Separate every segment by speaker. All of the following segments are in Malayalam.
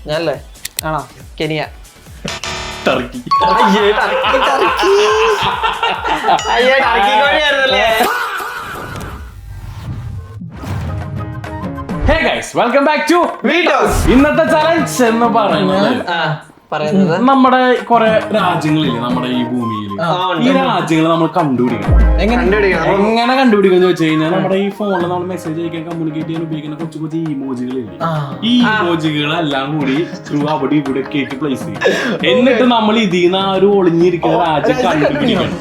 Speaker 1: ഞാനല്ലേ ആണോ? Kenya.
Speaker 2: Turkey. Hey guys, welcome back to
Speaker 1: videos.
Speaker 2: ഇന്നത്തെ ചലഞ്ച് എന്ന് പറയുന്നത് നമ്മുടെ കുറെ രാജ്യങ്ങളില്ലേ നമ്മുടെ ഈ ഭൂമിയിൽ. ഈ രാജ്യങ്ങൾ നമ്മൾ കണ്ടുപിടിക്കണം. എങ്ങനെ കണ്ടുപിടിക്കാന്ന് വെച്ച് കഴിഞ്ഞാൽ നമ്മുടെ ഈ ഫോണിൽ നമ്മൾ മെസ്സേജ് അയക്കാൻ കമ്മ്യൂണിക്കേറ്റ് ചെയ്യാൻ ഉപയോഗിക്കുന്ന കൊച്ചു കൊച്ചു ഇമോജികളില്ലേ, ഈ ഇമോജികളെല്ലാം കൂടി ത്രൂ അവിടെ ഇവിടെ കേട്ട് പ്ലേസ് ചെയ്യും. എന്നിട്ട് നമ്മൾ ഇതിൽ നിന്ന് ആ ഒരു ഒളിഞ്ഞിരിക്കുന്ന രാജ്യം കണ്ടുപിടിക്കണം.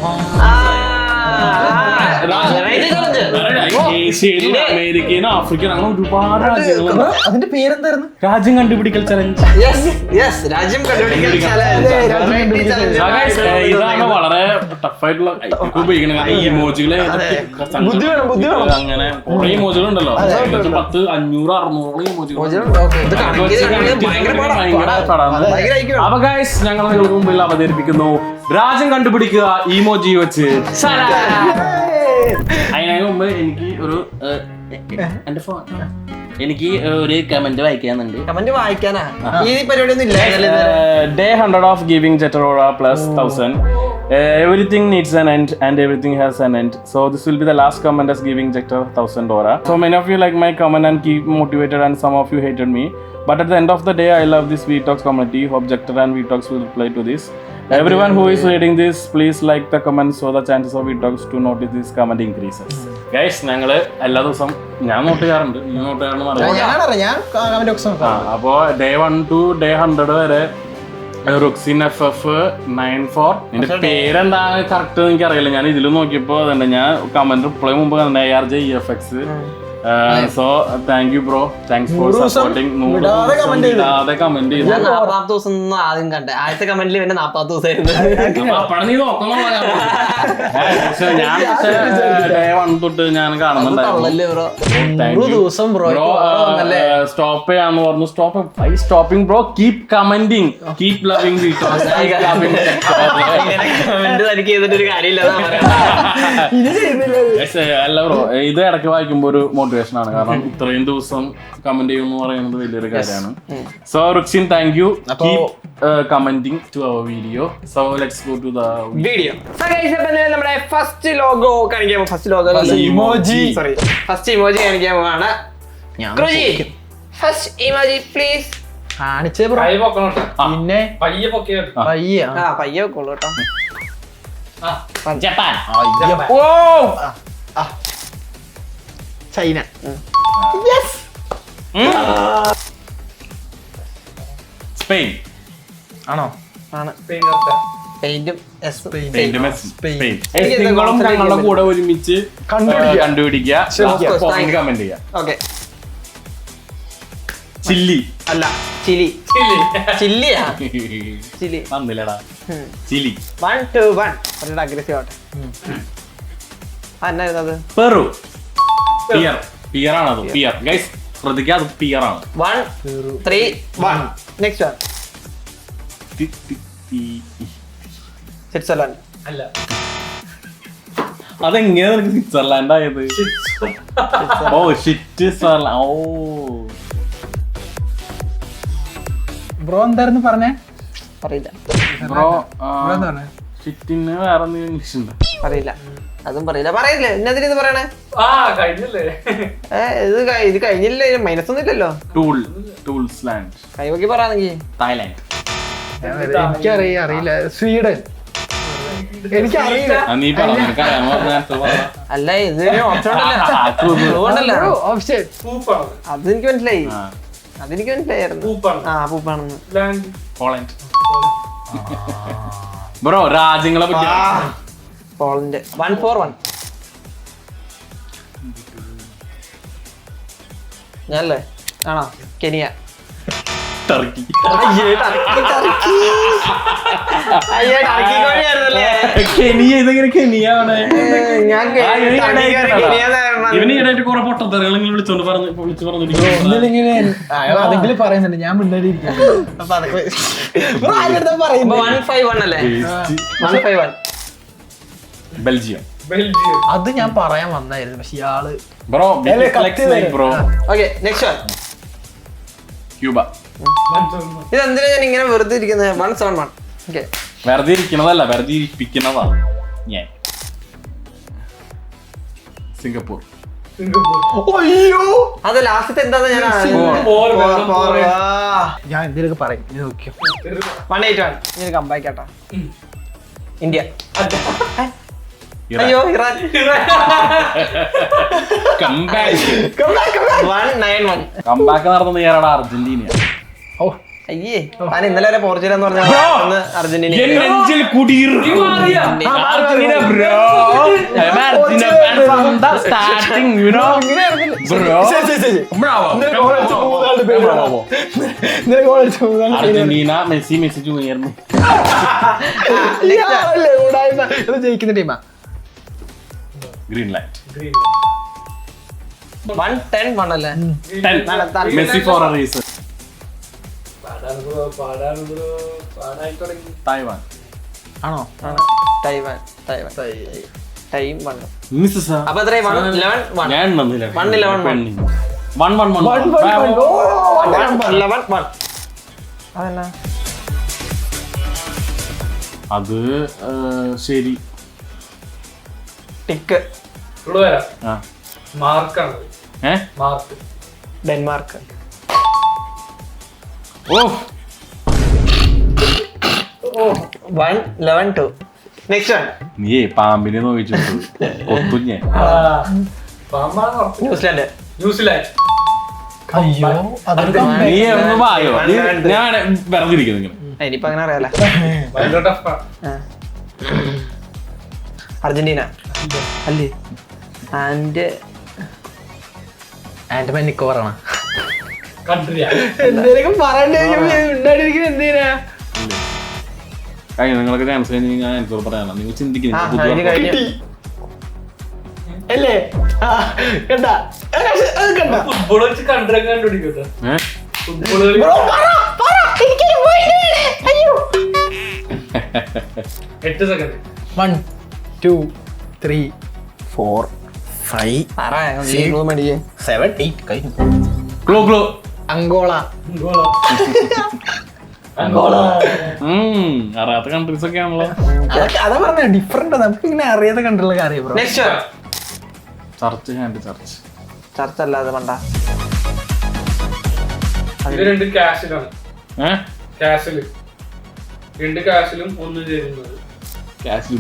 Speaker 2: ഏഷ്യയിലും അമേരിക്കയിലും ആഫ്രിക്കയിലും അങ്ങനെ ഒരുപാട് രാജ്യങ്ങളുണ്ട്.
Speaker 1: അതിന്റെ പേരെന്തായിരുന്നു?
Speaker 2: രാജ്യം കണ്ടുപിടിക്കൽ ചലഞ്ച്. ഇതാണ് വളരെ ടഫായിട്ടുള്ള ഉപയോഗിക്കണം. ഇമോജികളെ അങ്ങനെ കുറെ ഇമോജികളുണ്ടല്ലോ, 1000, 500, 600 ഇമോജികൾ. അപ്പൊ ഗൈസ്, ഞങ്ങൾ നിങ്ങൾക്ക് മുമ്പിൽ അവതരിപ്പിക്കുന്നു രാജ്യം കണ്ടുപിടിക്കുക ഇമോജി വെച്ച്. അതിനു മുമ്പ് എനിക്ക് ഒരു കമന്റ് വായിക്കാനുണ്ട്.
Speaker 1: കമന്റ് വായിക്കാനാ ഈ പരിപാടിയൊന്നും ഇല്ല.
Speaker 2: Day 100 of giving Jetorora plus 1000. Everything needs an end and everything has an end. So this will be the last comment as giving Jetor 1000 Dora. So many of you like my comment and keep motivated, and some of you hated me. But at the end of the day, I love this VTalks community. Hope Jetor and VTalks will reply to this. Everyone who is reading this, please like the comment so the chances of VTalks to notice this comment increases. Guys, ഞങ്ങള് എല്ലാ ദിവസവും ഞാൻ നോട്ട് ചെയ്യാറുണ്ട്. നീ നോട്ട് ചെയ്യാറുണ്ട്. അപ്പോ Day 1 to Day 100 വരെ റുക്സിൻ FF94. നിന്റെ പേരെന്താണ് കറക്റ്റ് എനിക്ക് അറിയില്ല. ഞാൻ ഇതിൽ നോക്കിയപ്പോ തന്നെ ഞാൻ കമന്റ് റിപ്ലൈ മുമ്പ് കണ്ട ARJEFX. So thank you bro, thanks for supporting. Comment ചെയ്തു.
Speaker 1: 40 ദിവസം ആദ്യം കണ്ടേ. ആദ്യത്തെ കമന്റിൽ പിന്നെ 40 ദിവസമായിരുന്നു.
Speaker 2: ഞാൻ Day 1 തൊട്ട് ഞാൻ കാണുന്നുണ്ടായിരുന്നു. സ്റ്റോപ്പ് ചെയ്യാന്ന് പറഞ്ഞു. Stopping bro, keep commenting, keep loving. അല്ല ബ്രോ, ഇത് ഇടയ്ക്ക് വായിക്കുമ്പോ ഒരു മോട്ടിവേഷൻ ആണ്. കാരണം ഇത്രയും ദിവസം കമന്റ് ചെയ്യുമെന്ന് പറയുന്നത് വലിയൊരു കാര്യമാണ്. സോ റുക്സിൻ, thank you. Keep commenting to our video. So let's go to the video.
Speaker 1: നമ്മുടെ ഫസ്റ്റ് ലോഗോ കാണിക്കാൻ, ഫസ്റ്റ് ഇമോജി കാണിക്കാൻ പോവാണ്. ഫസ്റ്റ് ഇമോജി പ്ലീസ് കാണിച്ചേ ബ്രോ. പിന്നെ പയ്യെ വെക്കോളൂ കേട്ടോ. Japan, China,
Speaker 2: Spain.
Speaker 1: ആണോ? ആണ്.
Speaker 2: നിങ്ങളും ഞങ്ങളുടെ കൂടെ ഒരുമിച്ച് കണ്ടുപിടിക്കുക, കമന്റ് ചെയ്യുക. ചില്ലി
Speaker 1: അല്ല, ചില്ലിയാ? ചില്ലി
Speaker 2: വന്നില്ലടാ. Chile
Speaker 1: 1 to 1. അഗ്രസീവ് ആവട്ടെ. എന്നായിരുന്നത്?
Speaker 2: പെറു. പിയർ ആണത്. പിയർ ഗൈസ്, ശ്രദ്ധിക്കുക, അത് പിയർ ആണ്. 1 3 1.
Speaker 1: Next one. സ്വിറ്റ്സർലാൻഡ് അല്ല.
Speaker 2: അതെങ്ങനെയാ നിനക്ക് സ്വിറ്റ്സർലാൻഡ് ആയത്? ഓ സ്വിറ്റ്സർലാൻഡ്. ഓ
Speaker 1: ബ്രോ എന്തായിരുന്നു പറഞ്ഞേ? അറിയില്ല
Speaker 2: ബ്രോ. ഷിറ്റിന് വേറെ എന്തെങ്കിലും ഇംഗ്ലീഷ് ഉണ്ട്?
Speaker 1: അറിയില്ല, അതും പറയില്ല. എന്നതിന് പറയണേ? ഇത് കഴിഞ്ഞില്ല. മൈനസ് ഒന്നും ഇല്ലല്ലോ.
Speaker 2: ടൂൾസ് ലാൻഡ്.
Speaker 1: കൈവക്കി പറയാന്നെങ്കിൽ
Speaker 2: തായ്ലാൻഡ്.
Speaker 1: എനിക്കറിയില്ല. സ്വീഡൻ. എനിക്കറിയില്ല. അല്ല, ഇത് ഓപ്ഷൻ അതെനിക്ക് മനസ്സിലായി. പൂപ്പാണെന്ന്.
Speaker 2: പോളണ്ട്. ബ്രോ, രാജ്യങ്ങളെ പറ്റി.
Speaker 1: Poland 1 for 1. ഞാനല്ലേ ആണോ? കെനിയ.
Speaker 2: ടർക്കി. കെനിയ. ഇതെങ്ങനെ കെനിയാണ്? ഇവന് ഈടായിട്ട് കുറെ പൊട്ടത്തറകൾ വിളിച്ചോണ്ട്
Speaker 1: അതെങ്കിലും പറയുന്നുണ്ട്. ഞാൻ
Speaker 2: ബെൽജിയം.
Speaker 1: അത് ഞാൻ പറയാൻ വന്നായിരുന്നു, പക്ഷെ ഇയാള്.
Speaker 2: Bro, bro.
Speaker 1: Okay, next one.
Speaker 2: Cuba.
Speaker 1: ഇതെന്തിനാ ഞാൻ ഇങ്ങനെ വെറുതെ ഇരിക്കുന്നത്? 171. ഓക്കെ,
Speaker 2: വെറുതെ ഇരിക്കണതല്ല, വെറുതെ ഇരിപ്പിക്കണതാ ഞാൻ. സിംഗപ്പൂർ.
Speaker 1: അയ്യോ, അത് ലാസ്റ്റ് എന്താന്ന് ഞാൻ എന്തെങ്കിലുമൊക്കെ പറയും. ഇത് നോക്കിയോ, 181. ഇനി കമ്പാക്ക് കേട്ടോ. ഇന്ത്യ. അയ്യോ, ഇറാൻ.
Speaker 2: കമ്പാക്ക് നടത്തുന്ന ഞാനാണ് അർജന്റീന.
Speaker 1: ഓ അയ്യേ, ഞാൻ ഇന്നലെ വരെ പോർച്ചുഗൽ എന്ന് പറഞ്ഞ അർജന്റീന.
Speaker 2: അർജന്റീന മെസ്സി ജൂനിയർ
Speaker 1: ജയിക്കുന്ന ടീമാ.
Speaker 2: ഗ്രീൻലാൻഡ്.
Speaker 1: 110 അല്ലേ?
Speaker 2: Messi for a reason. Taiwan.
Speaker 1: ആണോ? ടൈവാൻ. അപ്പൊ എത്ര? 111.
Speaker 2: ഞാൻ
Speaker 1: 111. അതല്ല,
Speaker 2: അത് ശരി.
Speaker 1: ടിക്ക്. ഡെൻമാർക്ക്.
Speaker 2: ഓ
Speaker 1: 111. Next one.
Speaker 2: നീ പാമ്പിനെ നോക്കിച്ചു കൊത്തുഞ്ഞ.
Speaker 1: ന്യൂസിലാൻഡ്.
Speaker 3: അയ്യോ,
Speaker 2: നീ ഒന്ന് വായോ, ഞാൻ വെറുതിരിക്കുന്നു ഇങ്ങനെ.
Speaker 1: ഇനിയിപ്പോ അങ്ങനെ അറിയാലോ. അർജന്റീന അല്ലേ? ആൻഡമാൻ നിക്കോബാറാണ്. എന്തെങ്കിലും പറയണ്ടേ? എന്തിനാ
Speaker 2: നിങ്ങൾക്ക് ചാൻസ് കഴിഞ്ഞ് ഞാൻ ആൻസർ പറയാനാ. നിങ്ങൾ ചിന്തിക്കുന്നു
Speaker 3: അല്ലേ? കണ്ടാ
Speaker 4: ഫുട്ബോൾ വെച്ച് കണ്ടൊക്കെ കണ്ടുപിടിക്കട്ടെ. Football 8 second.
Speaker 3: 1 2 3 4 5 7 8 കഴിഞ്ഞു.
Speaker 2: ക്ലോ
Speaker 3: അങ്കോള.
Speaker 2: അറിയാത്ത കൺട്രീസ് ഒക്കെ ആണല്ലോ.
Speaker 3: അതാ പറഞ്ഞ ഡിഫറെന്റ്. നമുക്ക് ഇങ്ങനെ അറിയാത്ത കൺട്രികളൊക്കെ അറിയാം.
Speaker 1: ചർച്ച അല്ലാതെ വേണ്ട.
Speaker 4: ഇത് 2 ക്യാഷിലാണ്. ക്യാഷില് 2 ക്യാഷിലും 1 ചേരുന്നത്.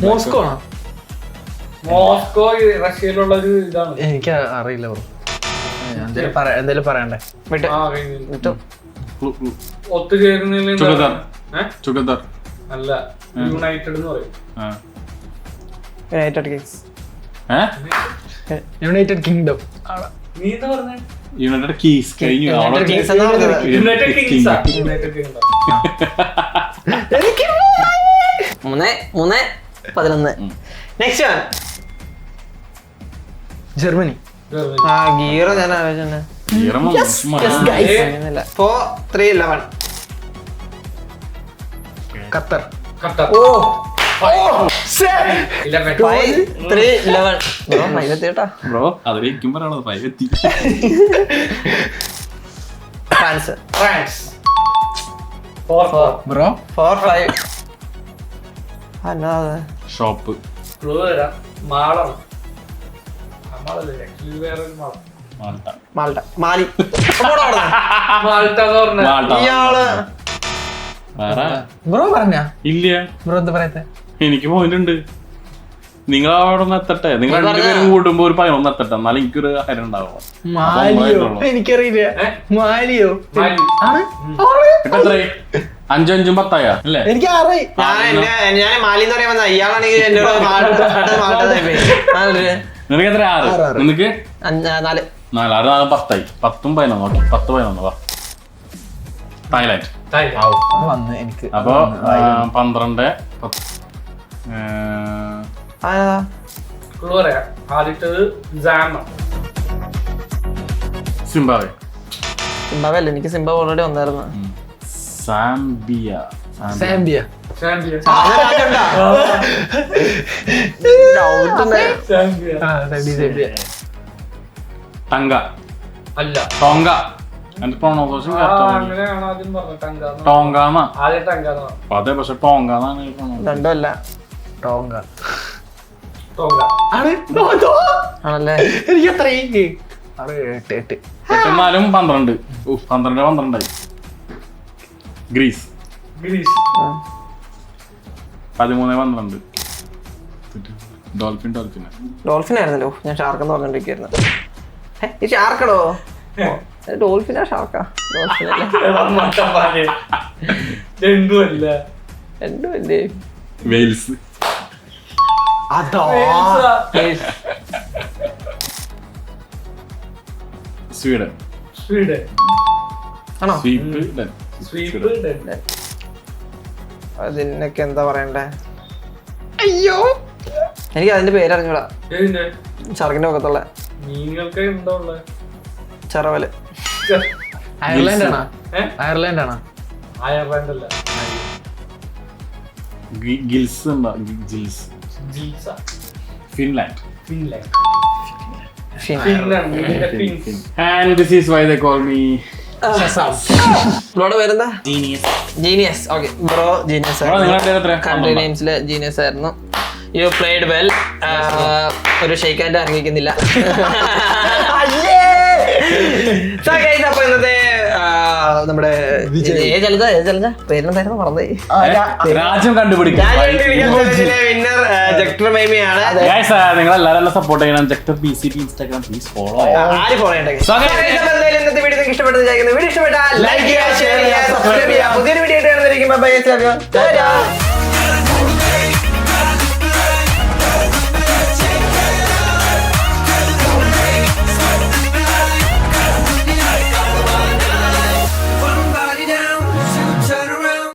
Speaker 3: മോസ്കോ ആണോ?
Speaker 4: മോസ്കോ റഷ്യയിലുള്ള ഒരു ഇതാണ്.
Speaker 3: എനിക്ക് അറിയില്ല ബ്രോ. എന്തേലും പറയണ്ടേ?
Speaker 4: ഒത്തുചേരുന്നില്ല. അല്ല, യുണൈറ്റഡ് എന്ന് പറയും.
Speaker 3: United Kingdom.
Speaker 4: നീ എന്താ പറഞ്ഞേ?
Speaker 2: യുണൈറ്റഡ് കീസ് കഴിഞ്ഞു.
Speaker 4: യുണൈറ്റഡ് കിങ്സാ. United Kingdom.
Speaker 1: 3-11. Next one.
Speaker 3: Germany.
Speaker 1: ഗീറോ ഞാൻ ആലോചന. 4-3-11.
Speaker 3: ഖത്തർ.
Speaker 1: ഓ 5-3-11.
Speaker 2: ബ്രോ അതിലേക്കും പറയണത് 5 എത്തി.
Speaker 1: ഫ്രാൻസ്.
Speaker 4: 4-4.
Speaker 3: ബ്രോ
Speaker 1: 4-5.
Speaker 2: ഷോപ്പ്.
Speaker 4: മാളാണ്. മാളല്ലേ? ആക്ച്വലി വേറൊരു മാളം.
Speaker 1: മാൾട്ട. മാലി.
Speaker 4: മാൾട്ട എന്ന് പറഞ്ഞ
Speaker 1: ഇയാള്
Speaker 3: ബ്രോ പറഞ്ഞ
Speaker 2: ഇല്ല.
Speaker 3: ബ്രോ എന്താ പറയത്തെ?
Speaker 2: എനിക്ക് പോയിന്റ് ഉണ്ട്. നിങ്ങൾ അവിടെ ഒന്ന് എത്തട്ടെ. നിങ്ങൾ രണ്ടുപേരും കൂടുമ്പോ ഒരു 11 എത്തട്ടെ. എന്നാലും എനിക്കൊരു ഹരം ഉണ്ടാവും.
Speaker 3: മാലിയോ? എനിക്കറിയില്ല. മാലിയോ ആണ്?
Speaker 2: എത്രയായി? 5 5 10 അല്ലേ?
Speaker 3: എനിക്ക് അറിയാം.
Speaker 1: ഞാൻ മാലി എന്ന് പറയാൻ വന്ന ഇയാളാണെങ്കിൽ എന്റെ
Speaker 2: നിനക്ക് എത്ര? 6. നിനക്ക്
Speaker 1: 4.
Speaker 2: 4 6 10 10 11. ഓക്കെ 10 11. വാ. തായ്ലാൻഡ്.
Speaker 3: വന്ന് എനിക്ക്
Speaker 2: അപ്പൊ 12
Speaker 4: ആദ്യത്തത് സാമ.
Speaker 2: സിംബാബ്വെ.
Speaker 1: സിംബാബ്വെ അല്ല, എനിക്ക് സിംബാബ്വെ ഓൾറെഡി വന്നായിരുന്നു.
Speaker 2: സാംബിയ.
Speaker 3: സാംബിയ.
Speaker 2: ടങ്ക.
Speaker 4: അല്ല.
Speaker 2: ടോങ്ക. എന്റെ പ്രൊണൗൺസിയേഷൻ
Speaker 4: അങ്ങനെയാണ് ആദ്യം പറഞ്ഞത്. ടങ്കാന്ന്.
Speaker 2: ടോങ്കാന്നാ.
Speaker 4: ആദ്യം ടങ്കാന്ന് പറഞ്ഞു.
Speaker 2: അതെ, പക്ഷെ ടോങ്കാന്നാണ് ഈ pronoun.
Speaker 1: രണ്ടും അല്ല ടോങ്ക
Speaker 4: ടോങ്ക.
Speaker 1: ആണല്ലേ?
Speaker 3: എനിക്ക് അത്രയും
Speaker 1: 8
Speaker 2: എന്നാലും 12. 12 ഗ്രീസ്
Speaker 4: ഗ്രീസ്.
Speaker 2: 13-12. ഡോൾഫിൻ.
Speaker 1: ഡോൾഫിൻ ആയിരുന്നല്ലോ. ഞാൻ ഷാർക്കെന്ന് പറഞ്ഞോണ്ടിരിക്കുന്നു. ഈ ഷാർക്കടോ? ഡോൾഫിനാ ഷാർക്കാ? ഡോൾഫിനല്ലേ?
Speaker 4: രണ്ടുമല്ല.
Speaker 1: രണ്ടും അല്ലേ?
Speaker 2: വെയിൽസ്.
Speaker 3: അതോ
Speaker 2: സ്വീഡൻ.
Speaker 4: സ്വീഡൻ.
Speaker 1: ആണോ?
Speaker 2: സ്വീപ്പ്.
Speaker 4: സ്വീപ്പ്. ഡെൻ.
Speaker 1: അതിനൊക്കെ എന്താ പറയണ്ടേ? അയ്യോ, എനിക്ക് അതിന്റെ പേര് അറിഞ്ഞൂടാ.
Speaker 4: ഏതിന്റെ?
Speaker 1: ഷാർക്കിന്റെ പക്കത്തുള്ള
Speaker 4: മീനുകൾക്ക് എന്താ ഉള്ളത്?
Speaker 1: ചെറവല്.
Speaker 3: അയർലൻഡ് ആണോ?
Speaker 4: ഏ?
Speaker 3: അയർലൻഡ് ആണോ?
Speaker 4: അയർലൻഡ് അല്ല.
Speaker 2: ഗിൽസ് ഉണ്ടോ? ജിൽസ്.
Speaker 4: ജീസ.
Speaker 2: ഫിൻലാൻഡ്.
Speaker 4: ഫിൻലാൻഡ്.
Speaker 1: ഫിൻ.
Speaker 4: ഫിൻലാൻഡ്. മീനിന്റെ fin.
Speaker 2: And this is why they call me
Speaker 1: ബ്രോയുടെ പേരെന്താ? Genius. Okay bro, genius
Speaker 2: Bro, നിങ്ങളുടെ പേര് എത്രയാ?
Speaker 1: കൺട്രി നെയിംസില് ജീനിയസ് ആയിരുന്നു. You played well. ഒരു ഷെയ്ക്ക് ഹാൻഡ് അറിയിക്കുന്നില്ല. അപ്പൊ ഇന്നത്തെ നമ്മുടെ പേരെന്തായിരുന്നു മറന്നേ?
Speaker 2: രാജ്യം കണ്ടുപിടിക്കും.
Speaker 1: വിന്നർ ജക്ടർ മൈമിയാണ്.
Speaker 2: Guys, നിങ്ങൾ എല്ലാവരും സപ്പോർട്ട് ചെയ്യണം. ജക്ടർ PCP Instagram പ്ലീസ് ഫോളോ.
Speaker 1: ആര് ഫോളോ ചെയ്യണ്ടേ? ഇന്നത്തെ വീഡിയോ നിങ്ങൾക്ക് ഇഷ്ടപ്പെട്ടത് വിചാരിക്കുന്നു. വീഡിയോ ഇഷ്ടപ്പെട്ടാൽ ലൈക്ക് ചെയ്യുക, ഷെയർ ചെയ്യുക, സബ്സ്ക്രൈബ് ചെയ്യുക. പുതിയൊരു വീഡിയോ ആയിട്ട് കാണുന്നതായിരിക്കും. Bye bye.